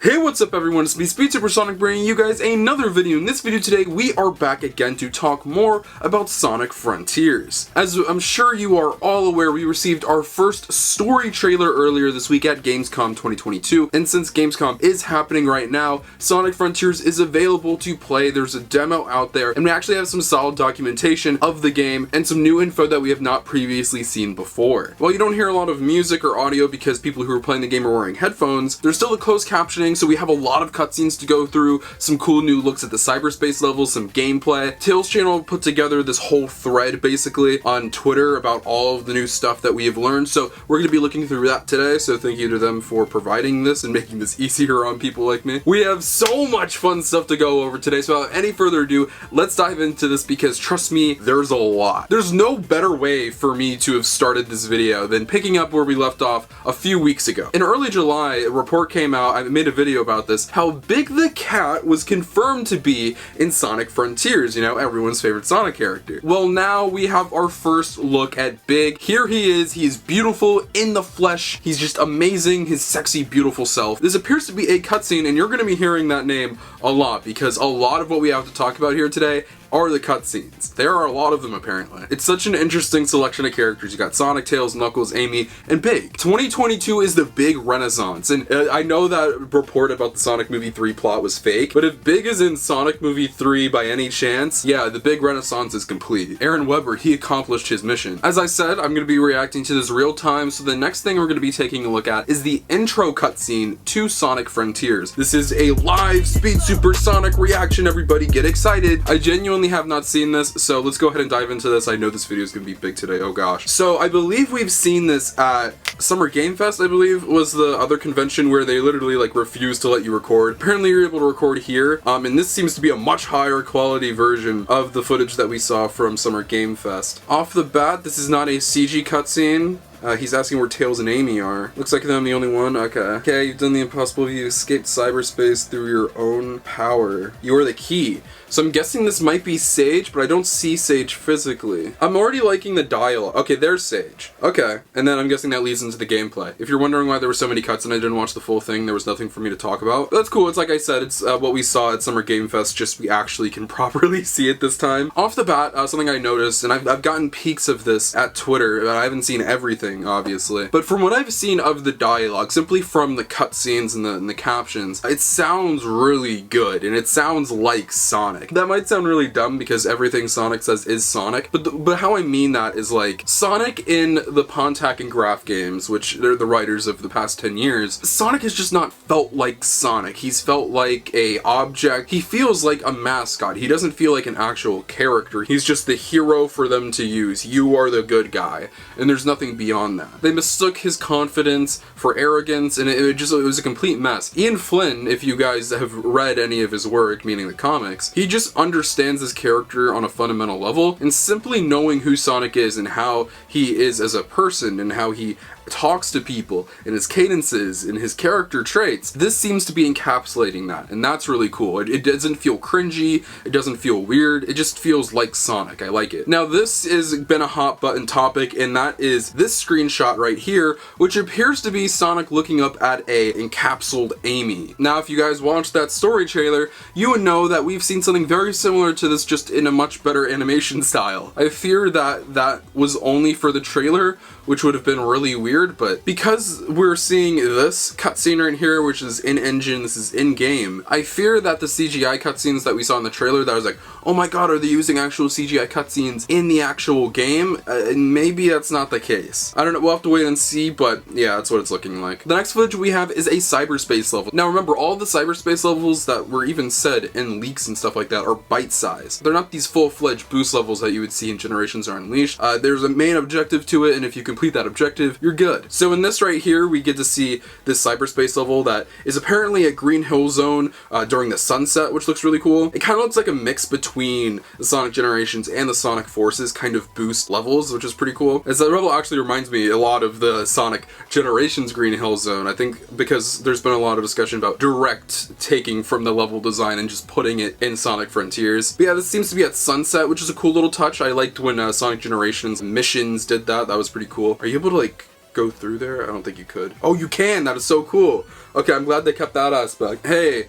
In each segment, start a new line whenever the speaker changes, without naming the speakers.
Hey, what's up everyone, it's me, SpeedSuperSonic, bringing you guys another video. In this video today, we are back again to talk more about Sonic Frontiers. As I'm sure you are all aware, we received our first story trailer earlier this week at Gamescom 2022, and since Gamescom is happening right now, Sonic Frontiers is available to play. There's a demo out there, and we actually have some solid documentation of the game and some new info that we have not previously seen before. While you don't hear a lot of music or audio because people who are playing the game are wearing headphones, there's still a closed captioning, so we have a lot of cutscenes to go through, some cool new looks at the Cyberspace levels, some gameplay. Tails channel put together this whole thread basically on Twitter about all of the new stuff that we have learned, so we're going to be looking through that today, so thank you to them for providing this and making this easier on people like me. We have so much fun stuff to go over today, so without any further ado, let's dive into this because trust me, there's a lot. There's no better way for me to have started this video than picking up where we left off a few weeks ago. In early July, a report came out, I made a video about this, how Big the Cat was confirmed to be in Sonic Frontiers, you know, everyone's favorite Sonic character. Well, now we have our first look at Big. Here he is beautiful in the flesh, he's just amazing, his sexy, beautiful self. This appears to be a cutscene, and you're going to be hearing that name a lot, because a lot of what we have to talk about here today are the cutscenes. There are a lot of them apparently. It's such an interesting selection of characters. You got Sonic, Tails, Knuckles, Amy, and Big. 2022 is the big renaissance, and I know that report about the Sonic Movie 3 plot was fake, but if Big is in Sonic Movie 3 by any chance, yeah, the big renaissance is complete. Aaron Webber, he accomplished his mission. As I said, I'm going to be reacting to this real time, so the next thing we're going to be taking a look at is the intro cutscene to Sonic Frontiers. This is a live SpeedSuperSonic reaction, everybody get excited. I genuinely have not seen this, so let's go ahead and dive into this. I know this video is going to be big today, oh gosh. So I believe we've seen this at Summer Game Fest, I believe, was the other convention where they literally like refused to let you record. Apparently you're able to record here, and this seems to be a much higher quality version of the footage that we saw from Summer Game Fest. Off the bat, this is not a CG cutscene. He's asking where Tails and Amy are. Looks like I'm the only one. Okay, you've done the impossible. You escaped cyberspace through your own power. You are the key. So I'm guessing this might be Sage, but I don't see Sage physically. I'm already liking the dialogue. Okay, there's Sage. Okay, and then I'm guessing that leads into the gameplay. If you're wondering why there were so many cuts and I didn't watch the full thing, there was nothing for me to talk about. But that's cool. It's like I said, it's what we saw at Summer Game Fest, just we actually can properly see it this time. Off the bat, something I noticed, and I've gotten peeks of this at Twitter, but I haven't seen everything, obviously. But from what I've seen of the dialogue, simply from the cutscenes and the captions, it sounds really good, and it sounds like Sonic. That might sound really dumb because everything Sonic says is Sonic, but how I mean that is like, Sonic in the Pontac and Graph games, which they're the writers of the past 10 years, Sonic has just not felt like Sonic. He's felt like a object. He feels like a mascot. He doesn't feel like an actual character. He's just the hero for them to use. You are the good guy, and there's nothing beyond that. They mistook his confidence for arrogance, and it was a complete mess. Ian Flynn, if you guys have read any of his work, meaning the comics, he just understands his character on a fundamental level, and simply knowing who Sonic is and how he is as a person and how he talks to people and his cadences and his character traits, this seems to be encapsulating that, and that's really cool. It doesn't feel cringy, it doesn't feel weird, it just feels like Sonic. I like it. Now this has been a hot button topic, and that is this screenshot right here, which appears to be Sonic looking up at a encapsulated Amy. Now if you guys watched that story trailer, you would know that we've seen something very similar to this, just in a much better animation style. I fear that that was only for the trailer, which would have been really weird, but because we're seeing this cutscene right here, which is in-engine, this is in-game, I fear that the CGI cutscenes that we saw in the trailer, that I was like, oh my god, are they using actual CGI cutscenes in the actual game? And maybe that's not the case. I don't know, we'll have to wait and see, but yeah, that's what it's looking like. The next footage we have is a cyberspace level. Now remember, all the cyberspace levels that were even said in leaks and stuff like that are bite-sized. They're not these full-fledged boost levels that you would see in Generations Are Unleashed. There's a main objective to it, and if you complete that objective, you're good. So in this right here, we get to see this cyberspace level that is apparently at Green Hill Zone during the sunset, which looks really cool. It kind of looks like a mix between the Sonic Generations and the Sonic Forces kind of boost levels, which is pretty cool. As that level actually reminds me a lot of the Sonic Generations Green Hill Zone, I think, because there's been a lot of discussion about direct taking from the level design and just putting it in Sonic Frontiers. But yeah, this seems to be at sunset, which is a cool little touch. I liked when Sonic Generations missions did that. That was pretty cool. Are you able to like go through there? I don't think you could. Oh, you can! That is so cool! Okay, I'm glad they kept that aspect. Hey,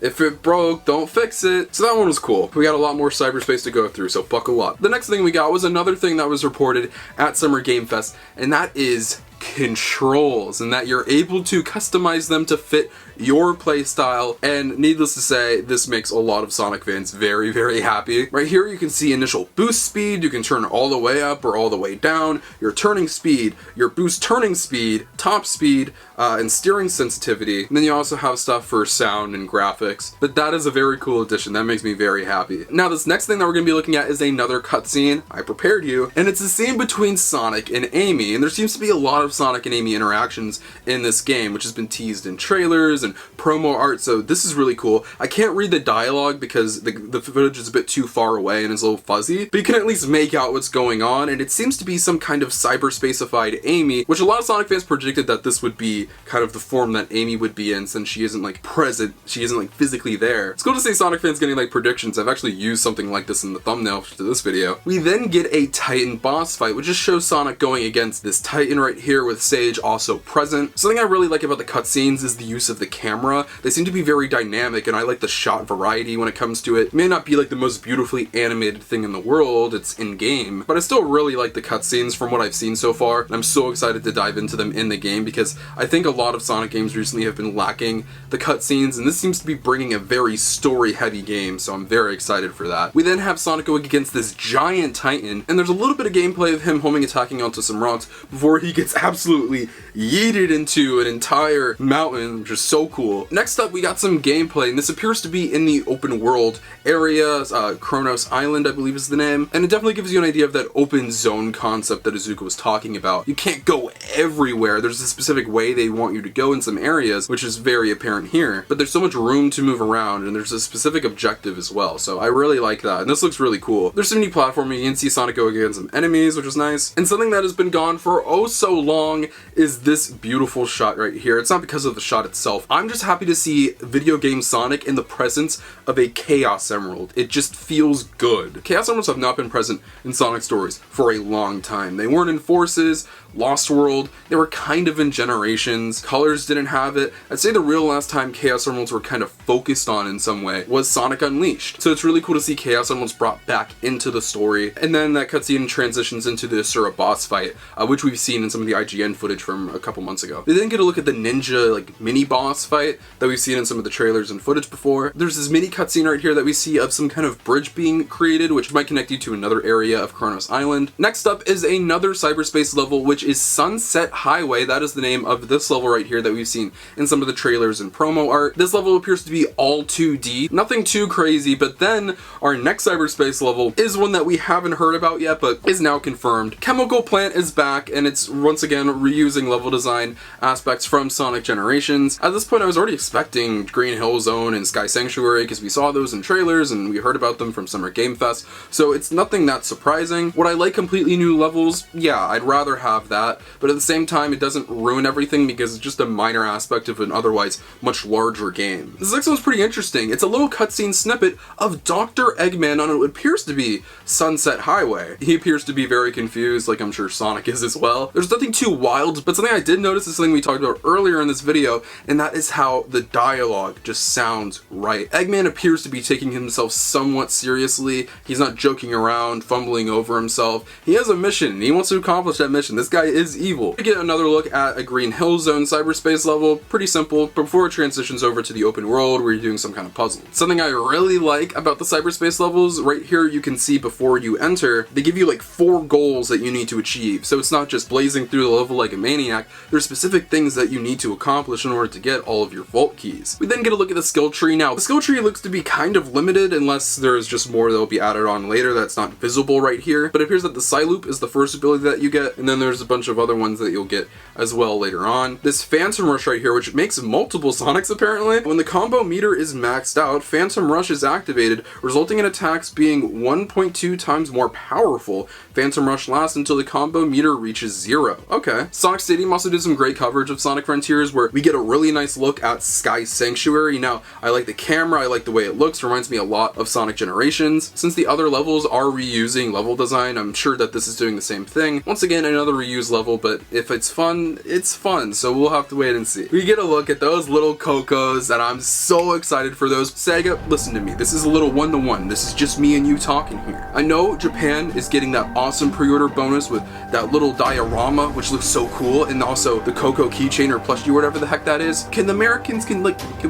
if it broke, don't fix it. So that one was cool. We got a lot more cyberspace to go through, so buckle up. The next thing we got was another thing that was reported at Summer Game Fest, and that is controls, and that you're able to customize them to fit your playstyle, and needless to say, this makes a lot of Sonic fans very, very happy. Right here you can see initial boost speed, you can turn all the way up or all the way down, your turning speed, your boost turning speed, top speed, and steering sensitivity. And then you also have stuff for sound and graphics, but that is a very cool addition. That makes me very happy. Now this next thing that we're going to be looking at is another cutscene. I prepared you, and it's the scene between Sonic and Amy, and there seems to be a lot of Sonic and Amy interactions in this game, which has been teased in trailers and promo art, so this is really cool. I can't read the dialogue because the footage is a bit too far away and it's a little fuzzy, but you can at least make out what's going on, and it seems to be some kind of cyberspacified Amy, which a lot of Sonic fans predicted that this would be kind of the form that Amy would be in, since she isn't like present, she isn't like physically there. It's cool to see Sonic fans getting like predictions. I've actually used something like this in the thumbnail to this video. We then get a Titan boss fight, which just shows Sonic going against this Titan right here with Sage also present. Something I really like about the cutscenes is the use of the camera. They seem to be very dynamic, and I like the shot variety when it comes to it. It may not be like the most beautifully animated thing in the world, it's in-game, but I still really like the cutscenes from what I've seen so far, and I'm so excited to dive into them in the game because I think a lot of Sonic games recently have been lacking the cutscenes, and this seems to be bringing a very story-heavy game, so I'm very excited for that. We then have Sonic going against this giant Titan, and there's a little bit of gameplay of him homing attacking onto some rocks before he gets absolutely yeeted into an entire mountain, which is so cool. Next up, we got some gameplay, and this appears to be in the open world area, Kronos Island, I believe is the name, and it definitely gives you an idea of that open zone concept that Izuku was talking about. You can't go everywhere. There's a specific way they want you to go in some areas, which is very apparent here, but there's so much room to move around, and there's a specific objective as well, so I really like that, and this looks really cool. There's some neat platforming. You can see Sonic go against some enemies, which is nice, and something that has been gone for oh so long is this beautiful shot right here. It's not because of the shot itself. I'm just happy to see video game Sonic in the presence of a Chaos Emerald. It just feels good. Chaos Emeralds have not been present in Sonic stories for a long time. They weren't in Forces, Lost World, they were kind of in Generations, Colors didn't have it. I'd say the real last time Chaos Emeralds were kind of focused on in some way was Sonic Unleashed. So it's really cool to see Chaos Emeralds brought back into the story, and then that cutscene transitions into the Asura boss fight, which we've seen in some of the IGN footage from a couple months ago. We then get a look at the ninja like mini boss fight that we've seen in some of the trailers and footage before. There's this mini cutscene right here that we see of some kind of bridge being created, which might connect you to another area of Kronos Island. Next up is another cyberspace level, which is Sunset Highway. That is the name of this level right here that we've seen in some of the trailers and promo art. This level appears to be all 2D, nothing too crazy, but then our next cyberspace level is one that we haven't heard about yet, but is now confirmed. Chemical Plant is back, and it's once again reusing level design aspects from Sonic Generations. At this point, I was already expecting Green Hill Zone and Sky Sanctuary because we saw those in trailers and we heard about them from Summer Game Fest, so it's nothing that surprising. Would I like completely new levels? Yeah, I'd rather have that, but at the same time, it doesn't ruin everything because it's just a minor aspect of an otherwise much larger game. This next one's pretty interesting. It's a little cutscene snippet of Dr. Eggman on what appears to be Sunset Highway. He appears to be very confused, like I'm sure Sonic is as well. There's nothing too wild, but something I did notice is something we talked about earlier in this video, and that is how the dialogue just sounds right. Eggman appears to be taking himself somewhat seriously. He's not joking around, fumbling over himself. He has a mission, and he wants to accomplish that mission. This guy is evil. We get another look at a Green Hill Zone cyberspace level, pretty simple, before it transitions over to the open world where you're doing some kind of puzzle. Something I really like about the cyberspace levels, right here you can see before you enter, they give you like 4 goals that you need to achieve. So it's not just blazing through the level like a maniac, there's specific things that you need to accomplish in order to get all of your vault keys. We then get a look at the skill tree. Now, the skill tree looks to be kind of limited unless there's just more that will be added on later that's not visible right here, but it appears that the Psyloop is the first ability that you get, and then there's a bunch of other ones that you'll get as well later on. This Phantom Rush right here, which makes multiple Sonics apparently. When the combo meter is maxed out, Phantom Rush is activated, resulting in attacks being 1.2 times more powerful. Phantom Rush lasts until the combo meter reaches 0. Okay. Okay. Sonic Stadium also did some great coverage of Sonic Frontiers where we get a really nice look at Sky Sanctuary. Now, I like the camera, I like the way it looks, reminds me a lot of Sonic Generations. Since the other levels are reusing level design, I'm sure that this is doing the same thing. Once again, another reused level, but if it's fun, it's fun, so we'll have to wait and see. We get a look at those little Cocos, and I'm so excited for those. Sega, listen to me, this is a little one-to-one. This is just me and you talking here. I know Japan is getting that awesome pre-order bonus with that little diorama, which looks so cool, and also the Coco keychain or plushie, whatever the heck that is. Can the Americans, can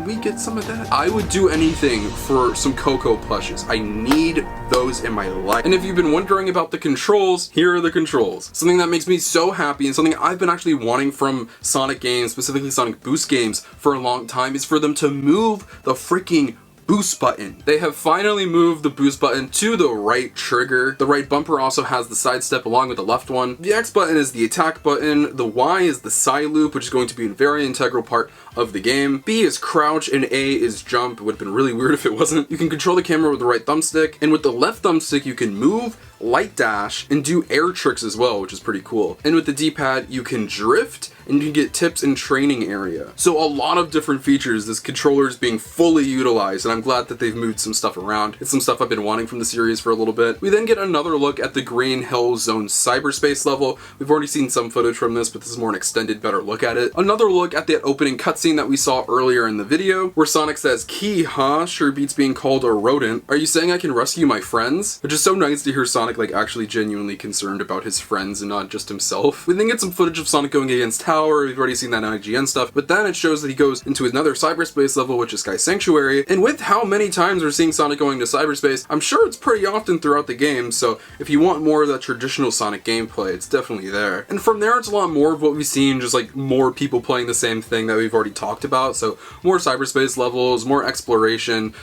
we get some of that? I would do anything for some Coco plushes. I need those in my life. And if you've been wondering about the controls, here are the controls. Something that makes me so happy and something I've been actually wanting from Sonic games, specifically Sonic Boost games, for a long time is for them to move the freaking boost button. They have finally moved the boost button to the right trigger. The right bumper also has the side step along with the left one. The X button is the attack button. The Y is the side loop, which is going to be a very integral part of the game. B is crouch and A is jump. It would have been really weird if it wasn't. You can control the camera with the right thumbstick, and with the left thumbstick you can move, light dash, and do air tricks as well, which is pretty cool. And with the D-pad you can drift, and you can get tips in training area. So a lot of different features. This controller is being fully utilized, and I'm glad that they've moved some stuff around. It's some stuff I've been wanting from the series for a little bit. We then get another look at the Green Hill Zone Cyberspace level. We've already seen some footage from this, but this is more an extended, better look at it. Another look at that opening cutscene that we saw earlier in the video, where Sonic says, "Key, huh? Sure beats being called a rodent. Are you saying I can rescue my friends?" Which is so nice to hear Sonic actually genuinely concerned about his friends and not just himself. We then get some footage of Sonic going against Tower. We've already seen that in IGN stuff, but then it shows that he goes into another cyberspace level, which is Sky Sanctuary, and with how many times we're seeing Sonic going to cyberspace, I'm sure it's pretty often throughout the game, so if you want more of that traditional Sonic gameplay, it's definitely there. And from there, it's a lot more of what we've seen, just more people playing the same thing that we've already talked about, so more cyberspace levels, more exploration,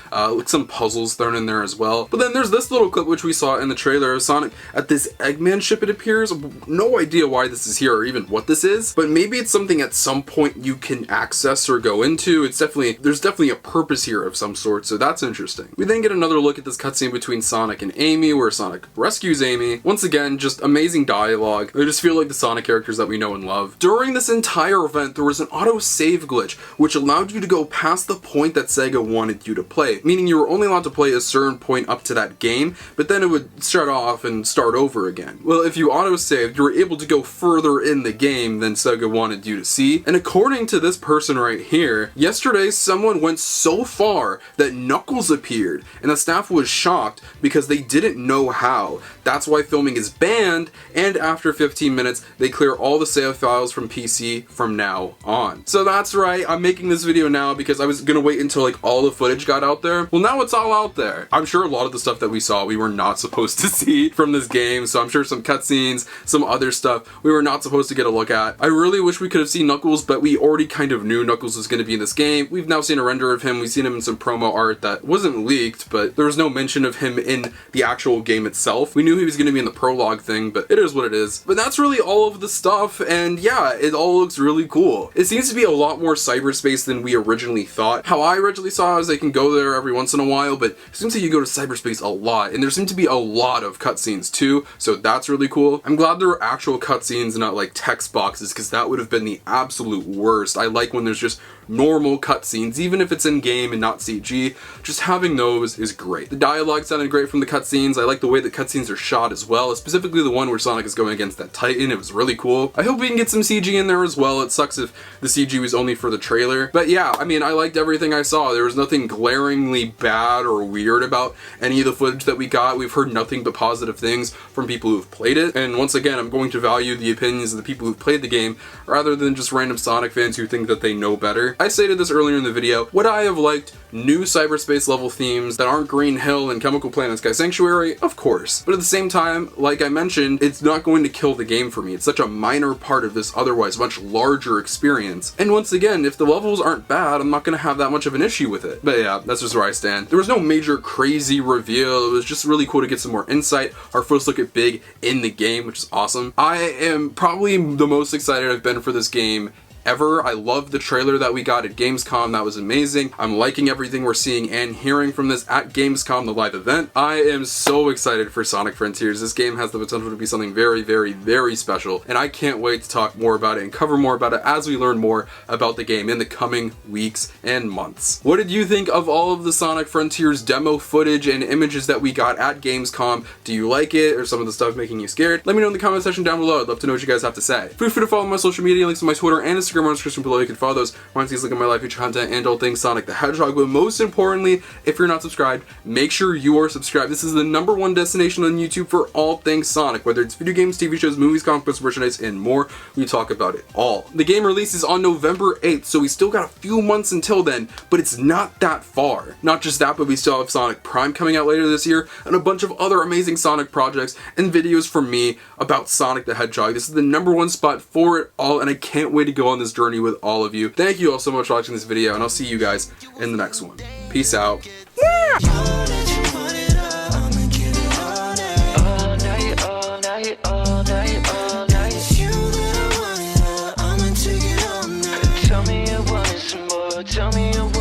some puzzles thrown in there as well. But then there's this little clip which we saw in the trailer of Sonic at this Eggman ship, it appears. No idea why this is here or even what this is, but maybe it's something at some point you can access or go into. There's definitely a purpose here of some sort, so that's interesting. We then get another look at this cutscene between Sonic and Amy, where Sonic rescues Amy. Once again, just amazing dialogue. They just feel like the Sonic characters that we know and love. During this entire event, there was an auto-save glitch, which allowed you to go past the point that Sega wanted you to play, meaning you were only allowed to play a certain point up to that game, but then it would start off and start over again. Well, if you auto-saved, you were able to go further in the game than Sega wanted you to see. And according to this person right here, yesterday someone went so far that Knuckles appeared, and the staff was shocked because they didn't know how. That's why filming is banned, and after 15 minutes, they clear all the save files from PC from now on. So that's right, I'm making this video now because I was gonna wait until all the footage got out there. Well, now it's all out there. I'm sure a lot of the stuff that we saw we were not supposed to see from this game, so I'm sure some cutscenes, some other stuff we were not supposed to get a look at. I really wish we could have seen Knuckles, but we already kind of knew Knuckles was going to be in this game. We've now seen a render of him. We've seen him in some promo art that wasn't leaked, but there was no mention of him in the actual game itself. We knew he was going to be in the prologue thing, but it is what it is. But that's really all of the stuff, and yeah, it all looks really cool. It seems to be a lot more cyberspace than we originally thought. How I originally saw is they can go there every once in a while, but it seems like you go to cyberspace a lot, and there seem to be a lot of cutscenes too, so that's really cool. I'm glad there are actual cutscenes and not text boxes, because that would have been the absolute worst. I like when there's just normal cutscenes, even if it's in game and not CG. Just having those is great. The dialogue sounded great from the cutscenes. I like the way the cutscenes are shot as well, specifically the one where Sonic is going against that Titan. It was really cool. I hope we can get some CG in there as well. It sucks if the CG was only for the trailer, but yeah, I mean, I liked everything I saw. There was nothing glaringly bad or weird about any of the footage that we got. We've heard nothing but positive things from people who've played it, and once again, I'm going to value the opinions of the people who've played the game rather than just random Sonic fans who think that they know better. I stated this earlier in the video. Would I have liked new cyberspace level themes that aren't Green Hill and Chemical Planet Sky Sanctuary? Of course. But at the same time, like I mentioned, it's not going to kill the game for me. It's such a minor part of this otherwise much larger experience. And once again, if the levels aren't bad, I'm not going to have that much of an issue with it. But yeah, that's just where I stand. There was no major crazy reveal. It was just really cool to get some more insight. Our first look at Big in the game, which is awesome. I am probably the most excited I've been for this game ever. I love the trailer that we got at Gamescom. That was amazing. I'm liking everything we're seeing and hearing from this at Gamescom, the live event. I am so excited for Sonic Frontiers. This game has the potential to be something very, very, very special, and I can't wait to talk more about it and cover more about it as we learn more about the game in the coming weeks and months. What did you think of all of the Sonic Frontiers demo footage and images that we got at Gamescom? Do you like it, or some of the stuff making you scared? Let me know in the comment section down below. I'd love to know what you guys have to say. Feel free to follow my social media links on my Twitter and Instagram on the description below. You can follow those. Want to look at my live feature content and all things Sonic the Hedgehog. But most importantly, if you're not subscribed, make sure you are subscribed. This is the #1 destination on YouTube for all things Sonic, whether it's video games, TV shows, movies, comic books, merchandise, and more. We talk about it all. The game releases on November 8th, so we still got a few months until then, but it's not that far. Not just that, but we still have Sonic Prime coming out later this year, and a bunch of other amazing Sonic projects and videos from me about Sonic the Hedgehog. This is the #1 spot for it all, and I can't wait to go on this journey with all of you. Thank you all so much for watching this video, and I'll see you guys in the next one. Peace out.
Tell me you want it some more. Tell me you want